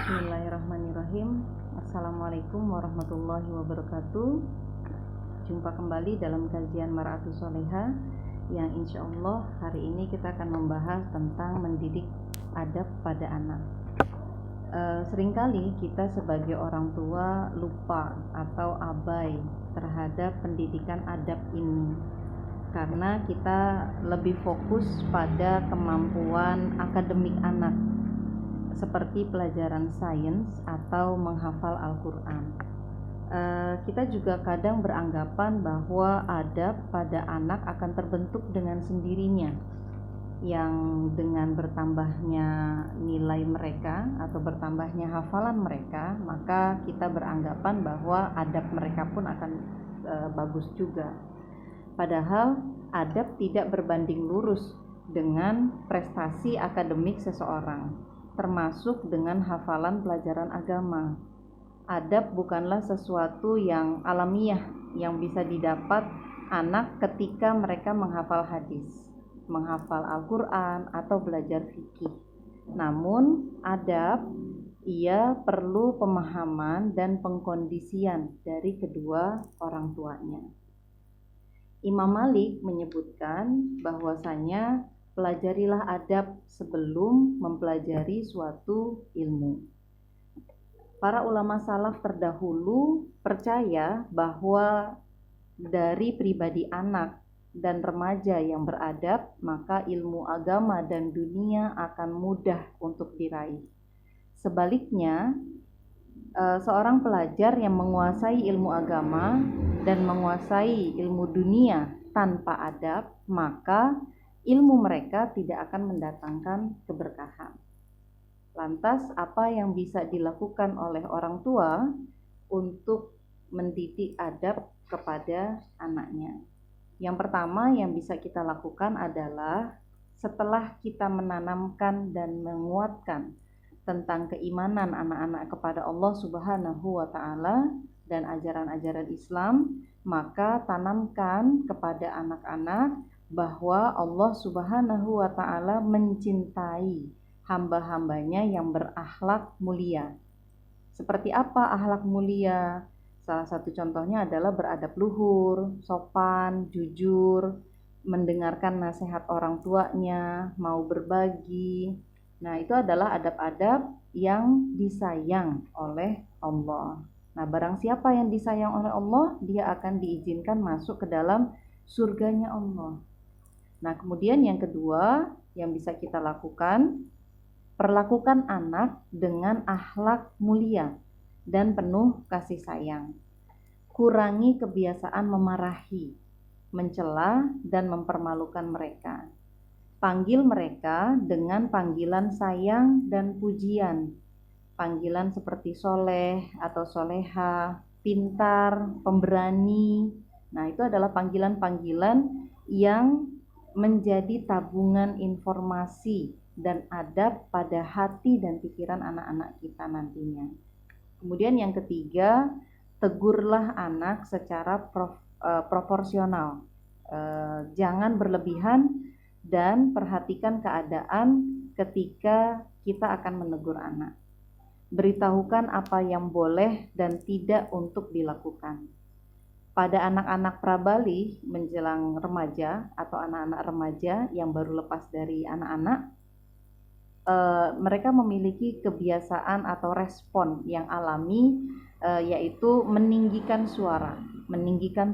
Bismillahirrahmanirrahim. Assalamualaikum warahmatullahi wabarakatuh. Jumpa kembali dalam kajian Mar'atus Sholihah yang insya Allah hari ini kita akan membahas tentang mendidik adab pada anak. Seringkali kita sebagai orang tua lupa atau abai terhadap pendidikan adab ini karena kita lebih fokus pada kemampuan akademik anak seperti pelajaran sains atau menghafal Al-Quran. Kita juga kadang beranggapan bahwa adab pada anak akan terbentuk dengan sendirinya, yang dengan bertambahnya nilai mereka atau bertambahnya hafalan mereka, maka kita beranggapan bahwa adab mereka pun akan bagus juga. Padahal adab tidak berbanding lurus dengan prestasi akademik seseorang, termasuk dengan hafalan pelajaran agama. Adab bukanlah sesuatu yang alamiah yang bisa didapat anak ketika mereka menghafal hadis, menghafal Al-Quran atau belajar fikih. Namun adab ia perlu pemahaman dan pengkondisian dari kedua orang tuanya. Imam Malik menyebutkan bahwasanya pelajarilah adab sebelum mempelajari suatu ilmu. Para ulama salaf terdahulu percaya bahwa dari pribadi anak dan remaja yang beradab, maka ilmu agama dan dunia akan mudah untuk diraih. Sebaliknya, seorang pelajar yang menguasai ilmu agama dan menguasai ilmu dunia tanpa adab, maka ilmu mereka tidak akan mendatangkan keberkahan. Lantas, apa yang bisa dilakukan oleh orang tua untuk mendidik adab kepada anaknya? Yang pertama yang bisa kita lakukan adalah setelah kita menanamkan dan menguatkan tentang keimanan anak-anak kepada Allah Subhanahu wa Ta'ala dan ajaran-ajaran Islam, maka tanamkan kepada anak-anak bahwa Allah Subhanahu wa Ta'ala mencintai hamba-hambanya yang berakhlak mulia. Seperti apa akhlak mulia? Salah satu contohnya adalah beradab luhur, sopan, jujur, mendengarkan nasihat orang tuanya, mau berbagi. Nah, itu adalah adab-adab yang disayang oleh Allah. Nah, barang siapa yang disayang oleh Allah, dia akan diizinkan masuk ke dalam surganya Allah. Nah, kemudian yang kedua yang bisa kita lakukan, perlakukan anak dengan akhlak mulia dan penuh kasih sayang. Kurangi kebiasaan memarahi, mencela dan mempermalukan mereka. Panggil mereka dengan panggilan sayang dan pujian. Panggilan seperti soleh atau soleha, pintar, pemberani. Nah, itu adalah panggilan-panggilan yang menjadi tabungan informasi dan adab pada hati dan pikiran anak-anak kita nantinya. Kemudian yang ketiga, tegurlah anak secara proporsional. Jangan berlebihan dan perhatikan keadaan ketika kita akan menegur anak. Beritahukan apa yang boleh dan tidak untuk dilakukan. Pada anak-anak prabalih menjelang remaja atau anak-anak remaja yang baru lepas dari anak-anak, mereka memiliki kebiasaan atau respon yang alami, yaitu meninggikan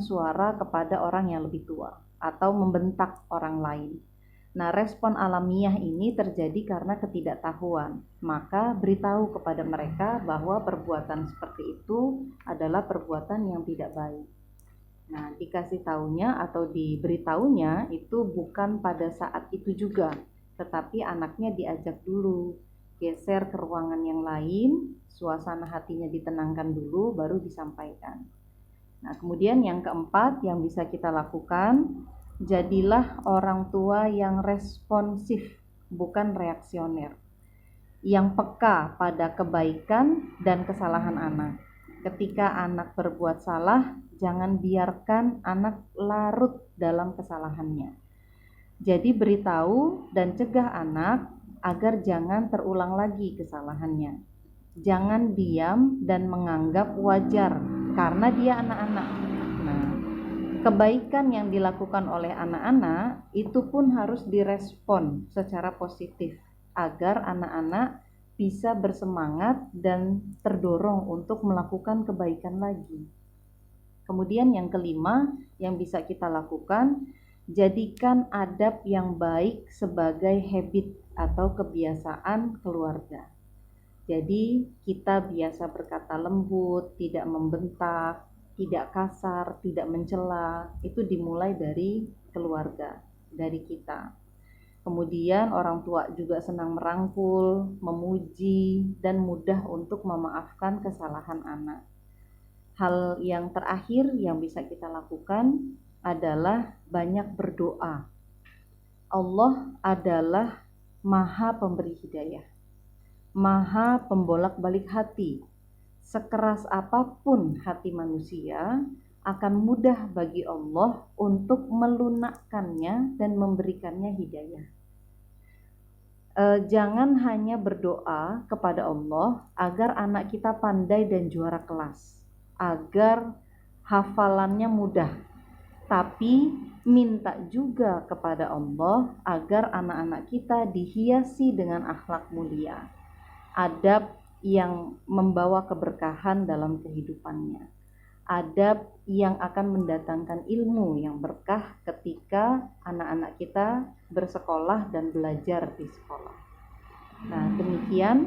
suara kepada orang yang lebih tua atau membentak orang lain. Nah, respon alamiah ini terjadi karena ketidaktahuan. Maka beritahu kepada mereka bahwa perbuatan seperti itu adalah perbuatan yang tidak baik. Nah, dikasih tahunya atau diberitahunya itu bukan pada saat itu juga, tetapi anaknya diajak dulu, geser ke ruangan yang lain, suasana hatinya ditenangkan dulu, baru disampaikan. Nah, kemudian yang keempat yang bisa kita lakukan, jadilah orang tua yang responsif, bukan reaksioner, yang peka pada kebaikan dan kesalahan anak. Ketika anak berbuat salah, jangan biarkan anak larut dalam kesalahannya. Jadi beritahu dan cegah anak agar jangan terulang lagi kesalahannya. Jangan diam dan menganggap wajar karena dia anak-anak. Nah, kebaikan yang dilakukan oleh anak-anak itu pun harus direspon secara positif agar anak-anak bisa bersemangat dan terdorong untuk melakukan kebaikan lagi. Kemudian yang kelima yang bisa kita lakukan, jadikan adab yang baik sebagai habit atau kebiasaan keluarga. Jadi kita biasa berkata lembut, tidak membentak, tidak kasar, tidak mencela. Itu dimulai dari keluarga, dari kita. Kemudian orang tua juga senang merangkul, memuji, dan mudah untuk memaafkan kesalahan anak. Hal yang terakhir yang bisa kita lakukan adalah banyak berdoa. Allah adalah Maha Pemberi Hidayah, Maha Pembolak-balik hati. Sekeras apapun hati manusia, akan mudah bagi Allah untuk melunakkannya dan memberikannya hidayah. Jangan hanya berdoa kepada Allah agar anak kita pandai dan juara kelas, agar hafalannya mudah, tapi minta juga kepada Allah agar anak-anak kita dihiasi dengan akhlak mulia, adab yang membawa keberkahan dalam kehidupannya, adab yang akan mendatangkan ilmu yang berkah ketika anak-anak kita bersekolah dan belajar di sekolah. Nah, demikian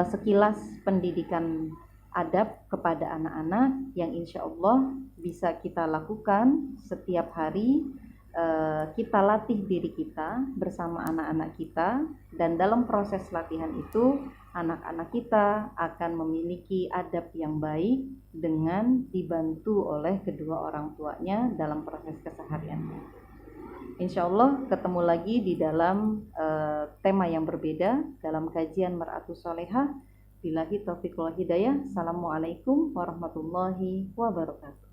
sekilas pendidikan adab kepada anak-anak yang insya Allah bisa kita lakukan setiap hari. Kita latih diri kita bersama anak-anak kita, dan dalam proses latihan itu anak-anak kita akan memiliki adab yang baik dengan dibantu oleh kedua orang tuanya dalam proses kesehariannya. Insya Allah ketemu lagi di dalam tema yang berbeda dalam kajian Mar'atus Sholehah. Billahi taufiq wal hidayah. Assalamualaikum warahmatullahi wabarakatuh.